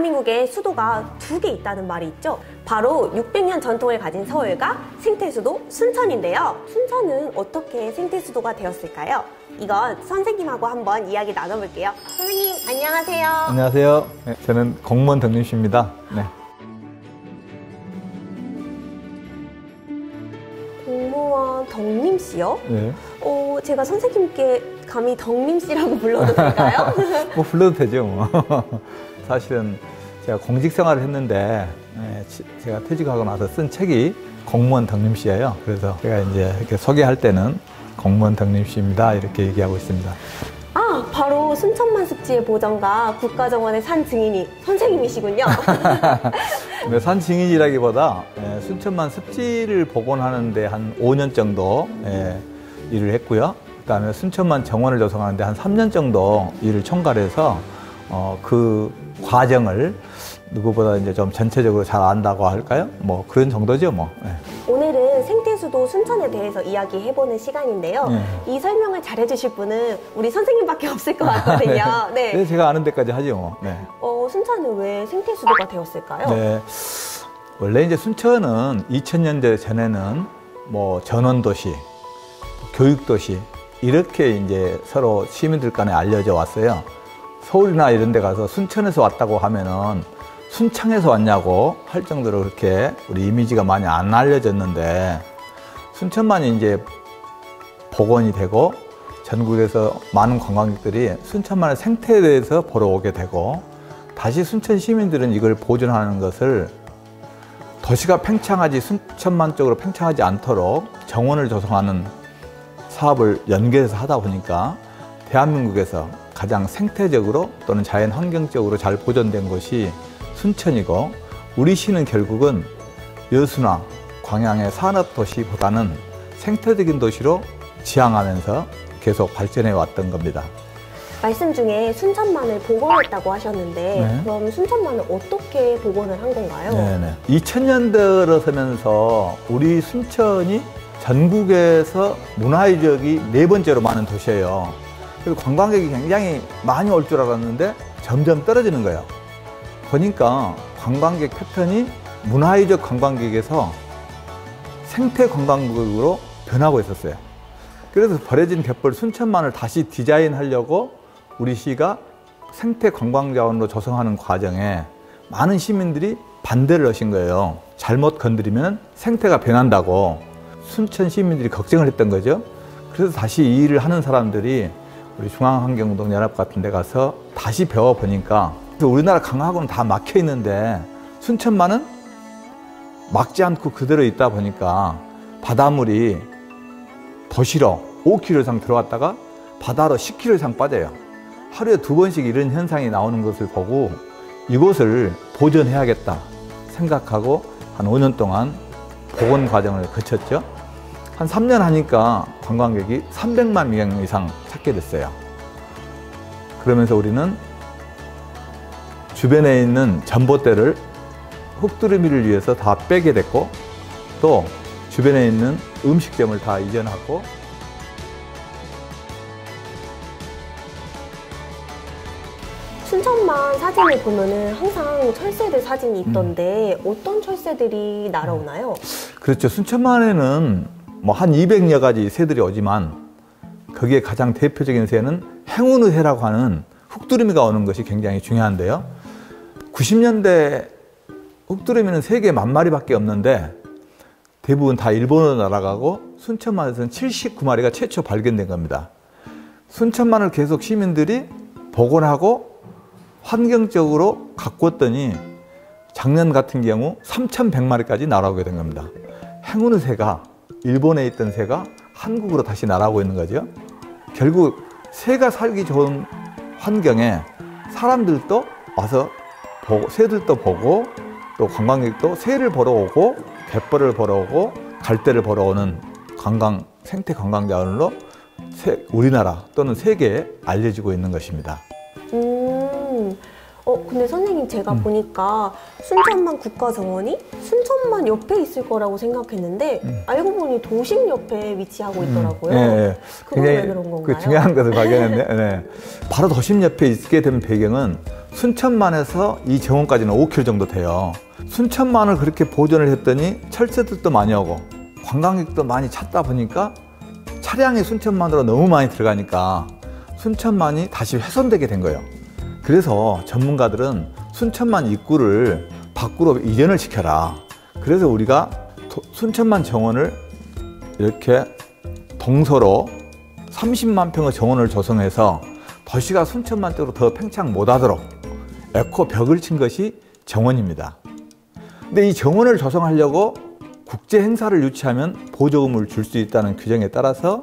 대한민국에 수도가 두 개 있다는 말이 있죠. 바로 600년 전통을 가진 서울과 생태수도 순천인데요. 순천은 어떻게 생태수도가 되었을까요? 이건 선생님하고 한번 이야기 나눠볼게요. 선생님, 안녕하세요. 안녕하세요. 네, 저는 공무원 덕림씨입니다. 네. 공무원 덕림씨요? 네. 제가 선생님께 감히 덕림씨라고 불러도 될까요? 뭐 불러도 되죠. 뭐. 사실은 제가 공직 생활을 했는데 제가 퇴직하고 나서 쓴 책이 공무원 덕림씨예요. 그래서 제가 이제 이렇게 소개할 때는 공무원 덕림씨입니다 이렇게 얘기하고 있습니다. 아, 바로 순천만 습지의 보전과 국가정원의 산 증인이 선생님이시군요. 산 증인이라기보다 순천만 습지를 복원하는데 한 5년 정도 일을 했고요. 그다음에 순천만 정원을 조성하는데 한 3년 정도 일을 총괄해서 그 과정을 누구보다 이제 좀 전체적으로 잘 안다고 할까요? 뭐 그런 정도죠, 뭐. 네. 오늘은 생태수도 순천에 대해서 이야기해보는 시간인데요. 이 설명을 잘해주실 분은 우리 선생님밖에 없을 것 같거든요. 네. 네, 제가 아는 데까지 하죠. 뭐. 네. 순천은 왜 생태수도가 되었을까요? 네. 원래 이제 순천은 2000년대 전에는 뭐 전원도시, 교육도시 이렇게 이제 서로 시민들 간에 알려져 왔어요. 서울이나 이런 데 가서 순천에서 왔다고 하면은 순창에서 왔냐고 할 정도로 그렇게 우리 이미지가 많이 안 알려졌는데 순천만이 이제 복원이 되고 전국에서 많은 관광객들이 순천만의 생태에 대해서 보러 오게 되고 다시 순천 시민들은 이걸 보존하는 것을 도시가 팽창하지 순천만 쪽으로 팽창하지 않도록 정원을 조성하는 사업을 연계해서 하다 보니까 대한민국에서 가장 생태적으로 또는 자연 환경적으로 잘 보존된 곳이 순천이고 우리 시는 결국은 여수나 광양의 산업도시보다는 생태적인 도시로 지향하면서 계속 발전해 왔던 겁니다. 말씀 중에 순천만을 복원했다고 하셨는데 네. 그럼 순천만을 어떻게 복원을 한 건가요? 네네. 2000년 들어서면서 우리 순천이 전국에서 문화유적이 4번째로 많은 도시예요. 그래서 관광객이 굉장히 많이 올 줄 알았는데 점점 떨어지는 거예요. 보니까 관광객 패턴이 문화유적 관광객에서 생태 관광객으로 변하고 있었어요. 그래서 버려진 갯벌 순천만을 다시 디자인하려고 우리 시가 생태 관광자원으로 조성하는 과정에 많은 시민들이 반대를 하신 거예요. 잘못 건드리면 생태가 변한다고 순천 시민들이 걱정을 했던 거죠. 그래서 다시 이 일을 하는 사람들이 우리 중앙환경운동연합 같은 데 가서 다시 배워보니까 우리나라 강하고는 다 막혀 있는데 순천만은 막지 않고 그대로 있다 보니까 바닷물이 도시로 5km 이상 들어갔다가 바다로 10km 이상 빠져요. 하루에 2번씩 이런 현상이 나오는 것을 보고 이곳을 보존해야겠다 생각하고 한 5년 동안 복원 과정을 거쳤죠. 한 3년 하니까 관광객이 300만 명 이상 찾게 됐어요. 그러면서 우리는 주변에 있는 전봇대를 흙두루미를 위해서 다 빼게 됐고 또 주변에 있는 음식점을 다 이전하고 순천만 사진을 보면은 항상 철새들 사진이 있던데 어떤 철새들이 날아오나요? 그렇죠. 순천만에는 뭐 한 200여 가지 새들이 오지만 거기에 가장 대표적인 새는 행운의 새라고 하는 흙두루미가 오는 것이 굉장히 중요한데요. 90년대 흙두루미는 세계 10,000마리밖에 없는데 대부분 다 일본으로 날아가고 순천만에서는 79마리가 최초 발견된 겁니다. 순천만을 계속 시민들이 복원하고 환경적으로 가꾸었더니 작년 같은 경우 3,100마리까지 날아오게 된 겁니다. 행운의 새가 일본에 있던 새가 한국으로 다시 날아오고 있는 거죠. 결국 새가 살기 좋은 환경에 사람들도 와서 보고, 새들도 보고 또 관광객도 새를 보러 오고 갯벌을 보러 오고 갈대를 보러 오는 생태 관광자원으로 우리나라 또는 세계에 알려지고 있는 것입니다. 근데 선생님 제가 보니까 순천만 국가정원이 순천만 옆에 있을 거라고 생각했는데 알고 보니 도심 옆에 위치하고 있더라고요. 네. 그건 왜 그런 건가요? 그 중요한 것을 발견했네. 네. 바로 도심 옆에 있게 된 배경은 순천만에서 이 정원까지는 5km 정도 돼요. 순천만을 그렇게 보존을 했더니 철새들도 많이 오고 관광객도 많이 찾다 보니까 차량이 순천만으로 너무 많이 들어가니까 순천만이 다시 훼손되게 된 거예요. 그래서 전문가들은 순천만 입구를 밖으로 이전을 시켜라. 그래서 우리가 순천만 정원을 이렇게 동서로 30만 평의 정원을 조성해서 도시가 순천만 쪽으로 더 팽창 못하도록 에코 벽을 친 것이 정원입니다. 근데 이 정원을 조성하려고 국제 행사를 유치하면 보조금을 줄 수 있다는 규정에 따라서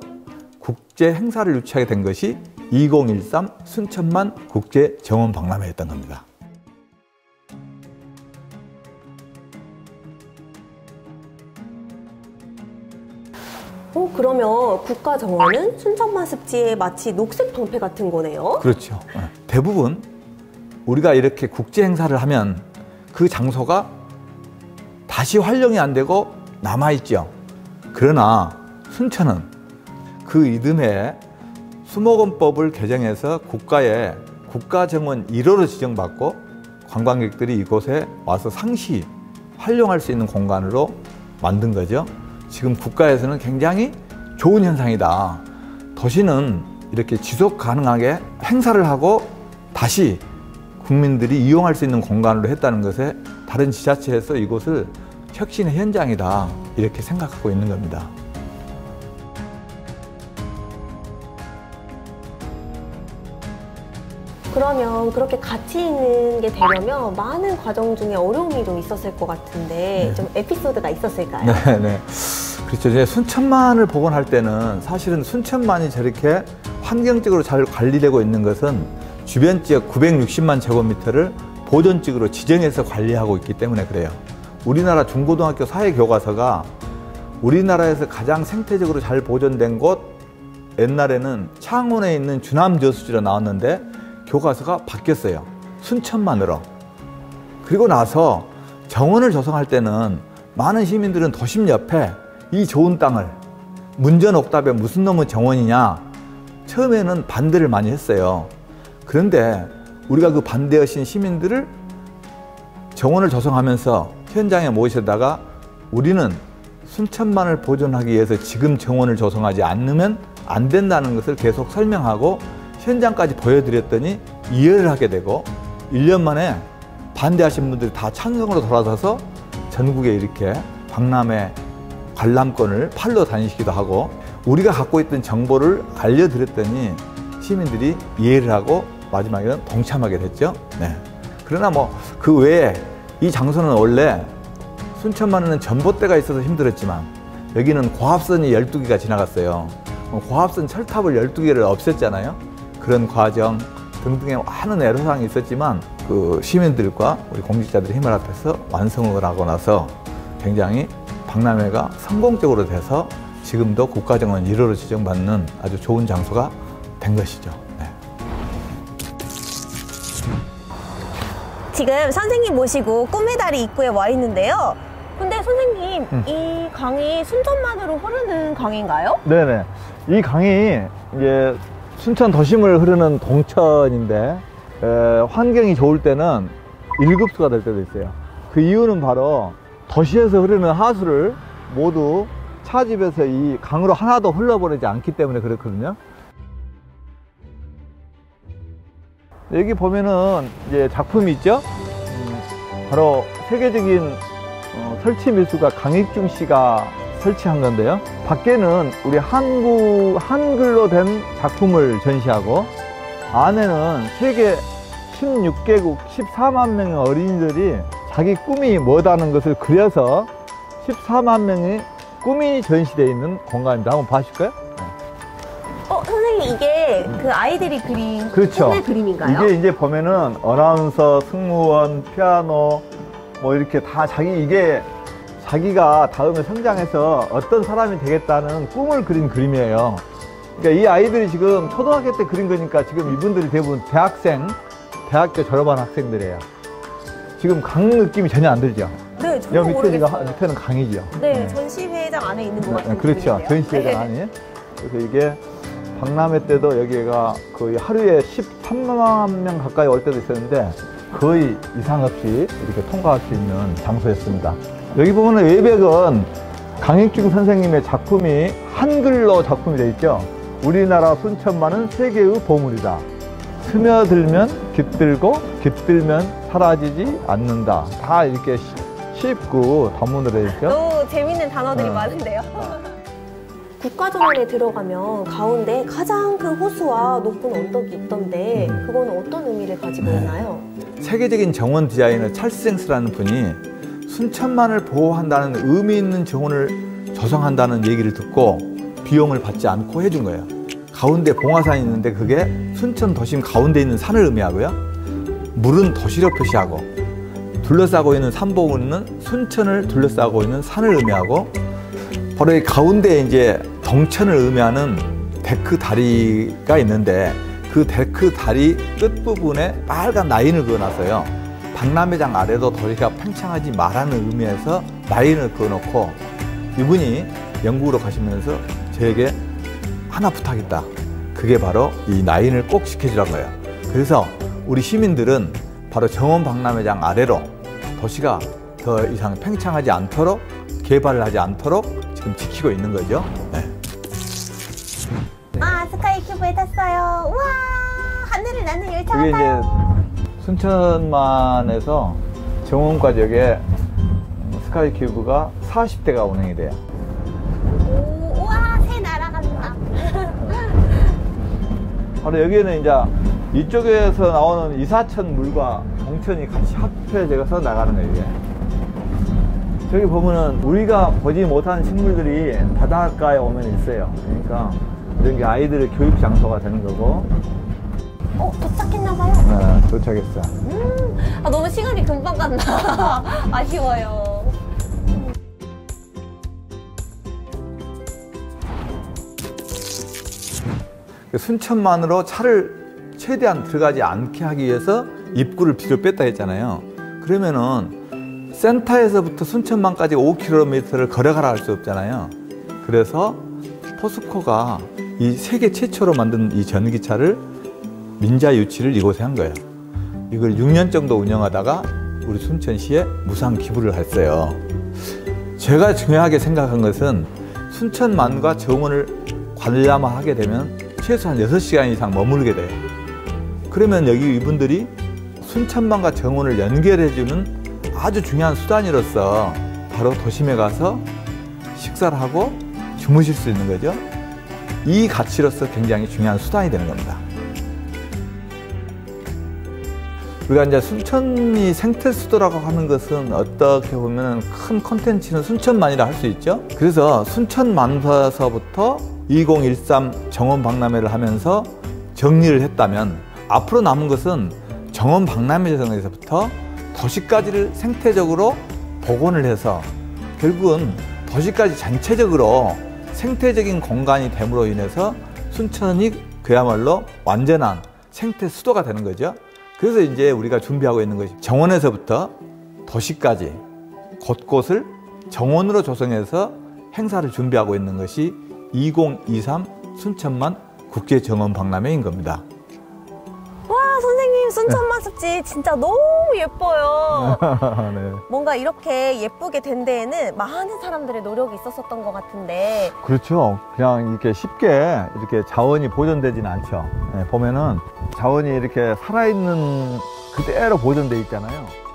국제 행사를 유치하게 된 것이 2013 순천만 국제 정원 박람회였던 겁니다. 그러면 국가정원은 순천만 습지의 마치 녹색 방패 같은 거네요? 그렇죠. 대부분 우리가 이렇게 국제 행사를 하면 그 장소가 다시 활용이 안 되고 남아있죠. 그러나 순천은 그 이듬해 수목원법을 개정해서 국가의 국가정원 1호로 지정받고 관광객들이 이곳에 와서 상시 활용할 수 있는 공간으로 만든 거죠. 지금 국가에서는 굉장히 좋은 현상이다. 도시는 이렇게 지속 가능하게 행사를 하고 다시 국민들이 이용할 수 있는 공간으로 했다는 것에 다른 지자체에서 이곳을 혁신의 현장이다 이렇게 생각하고 있는 겁니다. 그러면 그렇게 가치 있는 게 되려면 많은 과정 중에 어려움이 좀 있었을 것 같은데 좀 에피소드가 있었을까요? 네. 그렇죠. 이제 순천만을 복원할 때는 사실은 순천만이 저렇게 환경적으로 잘 관리되고 있는 것은 주변 지역 960만 제곱미터를 보존지구로 지정해서 관리하고 있기 때문에 그래요. 우리나라 중고등학교 사회교과서가 우리나라에서 가장 생태적으로 잘 보존된 곳, 옛날에는 창원에 있는 주남저수지로 나왔는데 교과서가 바뀌었어요. 순천만으로. 그리고 나서 정원을 조성할 때는 많은 시민들은 도심 옆에 이 좋은 땅을 문전옥답에 무슨 놈의 정원이냐 처음에는 반대를 많이 했어요. 그런데 우리가 그 반대하신 시민들을 정원을 조성하면서 현장에 모셔다가 우리는 순천만을 보존하기 위해서 지금 정원을 조성하지 않으면 안 된다는 것을 계속 설명하고 현장까지 보여드렸더니 이해를 하게 되고 1년 만에 반대하신 분들이 다 찬성으로 돌아서서 전국에 이렇게 박람회 관람권을 팔러 다니시기도 하고 우리가 갖고 있던 정보를 알려드렸더니 시민들이 이해를 하고 마지막에는 동참하게 됐죠. 네. 그러나 뭐 그 외에 이 장소는 원래 순천만에는 전봇대가 있어서 힘들었지만 여기는 고압선이 12개가 지나갔어요. 고압선 철탑을 12개를 없앴잖아요. 그런 과정 등등의 많은 애로사항이 있었지만 그 시민들과 우리 공직자들의 힘을 합해서 완성을 하고 나서 굉장히 박람회가 성공적으로 돼서 지금도 국가정원 1호로 지정받는 아주 좋은 장소가 된 것이죠. 네. 지금 선생님 모시고 꿈의 다리 입구에 와 있는데요. 근데 선생님, 이 강이 순천만으로 흐르는 강인가요? 네네. 이 강이 이제 순천 도심을 흐르는 동천인데 환경이 좋을 때는 1급수가 될 때도 있어요. 그 이유는 바로 도시에서 흐르는 하수를 모두 차집해서 이 강으로 하나도 흘러보내지 않기 때문에 그렇거든요. 여기 보면은 이제 작품이 있죠. 바로 세계적인 설치 미술가 강익중 씨가 설치한 건데요. 밖에는 우리 한글로 된 작품을 전시하고 안에는 세계 16개국 14만 명의 어린이들이 자기 꿈이 뭐다는 것을 그려서 14만 명의 꿈이 전시되어 있는 공간입니다. 한번 봐주실까요? 선생님 이게 그 아이들이 그린 그렇죠. 꿈의 그림인가요? 이게 이제 보면은 어나운서, 승무원, 피아노 뭐 이렇게 다 자기가 다음에 성장해서 어떤 사람이 되겠다는 꿈을 그린 그림이에요. 그러니까 이 아이들이 지금 초등학교 때 그린 거니까 지금 이분들이 대부분 대학생 대학교 졸업한 학생들이에요. 지금 강 느낌이 전혀 안 들죠? 네, 전혀 모르겠어요. 밑에는 강이죠. 네, 전시회장 안에 있는 것 같은 그렇죠. 느낌인데요. 전시회장 안에. 그래서 이게 박람회 때도 여기가 거의 하루에 13만 명 가까이 올 때도 있었는데 거의 이상 없이 이렇게 통과할 수 있는 장소였습니다. 여기 보면 외벽은 강익중 선생님의 작품이 한글로 작품이 되어 있죠. 우리나라 순천만은 세계의 보물이다. 스며들면 깃들고 깃들면 사라지지 않는다. 다 이렇게 쉽고 단문으로 되어 있죠. 너무 재밌는 단어들이 많은데요. 국가정원에 들어가면 가운데 가장 큰 호수와 높은 언덕이 있던데 그거는 어떤 의미를 가지고 있나요? 세계적인 정원 디자이너 찰스 앵스라는 분이 순천만을 보호한다는 의미 있는 정원을 조성한다는 얘기를 듣고 비용을 받지 않고 해준 거예요. 가운데 봉화산이 있는데 그게 순천 도심 가운데 있는 산을 의미하고요. 물은 도시로 표시하고 둘러싸고 있는 삼봉은 순천을 둘러싸고 있는 산을 의미하고 바로 이 가운데에 이제 동천을 의미하는 데크 다리가 있는데 그 데크 다리 끝부분에 빨간 라인을 그어놨어요. 박람회장 아래도 도시가 팽창하지 말라는 의미에서 라인을 그어놓고 이분이 영국으로 가시면서 저에게 하나 부탁했다. 그게 바로 이 라인을 꼭 지켜주라는 거예요. 그래서 우리 시민들은 바로 정원 박람회장 아래로 도시가 더 이상 팽창하지 않도록 개발을 하지 않도록 지금 지키고 있는 거죠. 네. 아, 스카이큐브에 탔어요. 우와, 하늘을 나는 열차가 그게 타요. 이제 순천만에서 정원과역에 스카이큐브가 40대가 운행이 돼요. 오, 우와, 새 날아간다. 바로 여기에는 이제 이쪽에서 나오는 이사천 물과 동천이 같이 합해져서 나가는 거예요, 이게. 저기 보면은 우리가 보지 못한 식물들이 바닷가에 오면 있어요. 그러니까 이런 게 아이들의 교육 장소가 되는 거고. 도착했나봐요. 네, 도착했어. 아, 너무 시간이 금방 간다. 아쉬워요. 순천만으로 차를 최대한 들어가지 않게 하기 위해서 입구를 뒤로 뺐다 했잖아요. 그러면은 센터에서부터 순천만까지 5km를 걸어가라 할 수 없잖아요. 그래서 포스코가 이 세계 최초로 만든 이 전기차를 민자 유치를 이곳에 한 거예요. 이걸 6년 정도 운영하다가 우리 순천시에 무상 기부를 했어요. 제가 중요하게 생각한 것은 순천만과 정원을 관람하게 되면 최소한 6시간 이상 머무르게 돼요. 그러면 여기 이분들이 순천만과 정원을 연결해주는 아주 중요한 수단으로서 바로 도심에 가서 식사를 하고 주무실 수 있는 거죠. 이 가치로서 굉장히 중요한 수단이 되는 겁니다. 우리가 이제 순천이 생태수도라고 하는 것은 어떻게 보면 큰 콘텐츠는 순천만이라 할 수 있죠. 그래서 순천만서부터 2013 정원 박람회를 하면서 정리를 했다면 앞으로 남은 것은 정원 박람회장에서부터 도시까지를 생태적으로 복원을 해서 결국은 도시까지 전체적으로 생태적인 공간이 됨으로 인해서 순천이 그야말로 완전한 생태 수도가 되는 거죠. 그래서 이제 우리가 준비하고 있는 것이 정원에서부터 도시까지 곳곳을 정원으로 조성해서 행사를 준비하고 있는 것이 2023 순천만 국제정원 박람회인 겁니다. 와, 선생님, 순천만 습지 진짜 너무 예뻐요. 네. 뭔가 이렇게 예쁘게 된 데에는 많은 사람들의 노력이 있었던 것 같은데. 그렇죠. 그냥 이렇게 쉽게 이렇게 자원이 보존되지는 않죠. 네, 보면은 자원이 이렇게 살아있는 그대로 보존돼 있잖아요.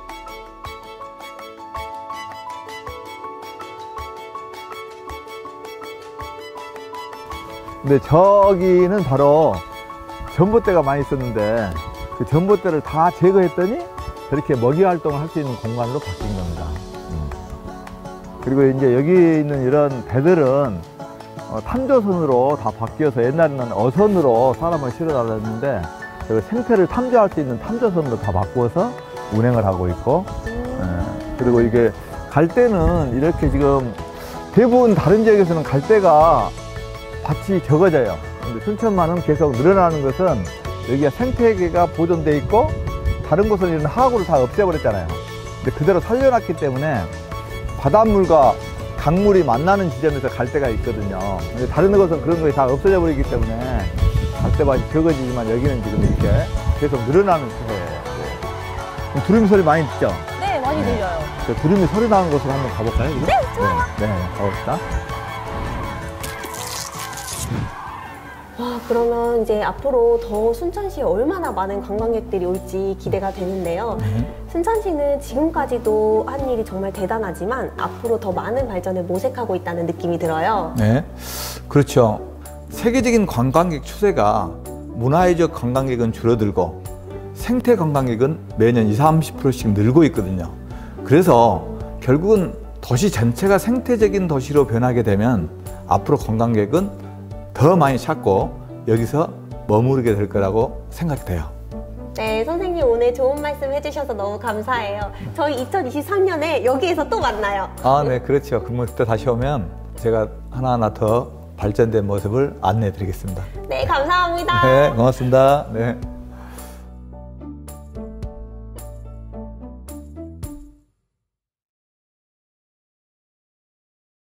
근데 저기는 바로 전봇대가 많이 있었는데 그 전봇대를 다 제거했더니 저렇게 먹이 활동을 할 수 있는 공간으로 바뀐 겁니다. 그리고 이제 여기 있는 이런 배들은 탐조선으로 다 바뀌어서 옛날에는 어선으로 사람을 실어 다녔는데 생태를 탐조할 수 있는 탐조선으로 다 바꾸어서 운행을 하고 있고, 그리고 이게 갈대는 이렇게 지금 대부분 다른 지역에서는 갈대가 밭이 적어져요. 근데 순천만은 계속 늘어나는 것은 여기가 생태계가 보존돼 있고 다른 곳은 이런 하구를 다 없애버렸잖아요. 근데 그대로 살려놨기 때문에 바닷물과 강물이 만나는 지점에서 갈대가 있거든요. 근데 다른 곳은 그런 것이 다 없어져 버리기 때문에 갈대밭이 적어지지만 여기는 지금 이렇게 계속 늘어나는 추세예요. 네. 두루미 소리 많이 듣죠? 네, 많이 들려요. 두루미 소리 나는 곳으로 한번 가볼까요? 그럼? 네, 좋아요. 네, 가봅시다. 와, 그러면 이제 앞으로 더 순천시에 얼마나 많은 관광객들이 올지 기대가 되는데요. 순천시는 지금까지도 한 일이 정말 대단하지만 앞으로 더 많은 발전을 모색하고 있다는 느낌이 들어요. 네, 그렇죠. 세계적인 관광객 추세가 문화예적 관광객은 줄어들고 생태 관광객은 매년 20-30%씩 늘고 있거든요. 그래서 결국은 도시 전체가 생태적인 도시로 변하게 되면 앞으로 관광객은 더 많이 찾고 여기서 머무르게 될 거라고 생각돼요. 네, 선생님 오늘 좋은 말씀 해주셔서 너무 감사해요. 저희 2023년에 여기에서 또 만나요. 아, 네, 그렇죠. 그러면 그때 다시 오면 제가 하나하나 더 발전된 모습을 안내해 드리겠습니다. 네, 감사합니다. 네, 고맙습니다. 네.